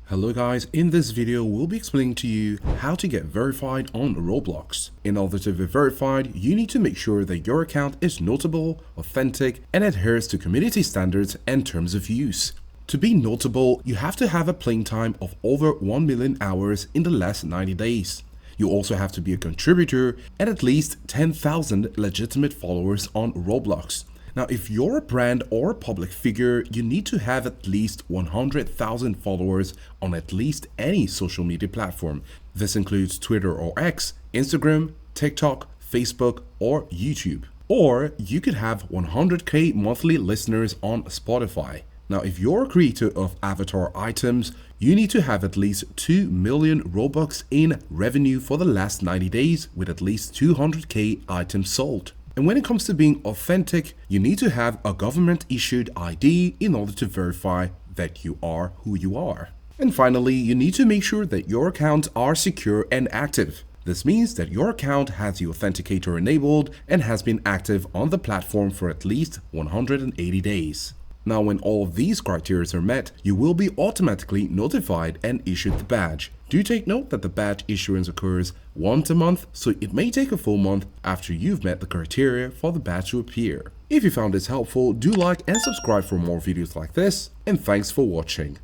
Hello guys, in this video we'll be explaining to you how to get verified on Roblox. In order to be verified, you need to make sure that your account is notable, authentic, and adheres to community standards and terms of use. To be notable, you have to have a playing time of over 1 million hours in the last 90 days. You also have to be a contributor and at least 10,000 legitimate followers on Roblox. Now, if you're a brand or a public figure, you need to have at least 100,000 followers on at least any social media platform. This includes Twitter or X, Instagram, TikTok, Facebook, or YouTube. Or you could have 100k monthly listeners on Spotify. Now, if you're a creator of avatar items, you need to have at least 2 million Robux in revenue for the last 90 days with at least 200k items sold. And when it comes to being authentic, you need to have a government-issued ID in order to verify that you are who you are. And finally, you need to make sure that your accounts are secure and active. This means that your account has the authenticator enabled and has been active on the platform for at least 180 days. Now, when all of these criteria are met, you will be automatically notified and issued the badge. Do take note that the badge issuance occurs once a month, so it may take a full month after you've met the criteria for the badge to appear. If you found this helpful, do like and subscribe for more videos like this, and thanks for watching.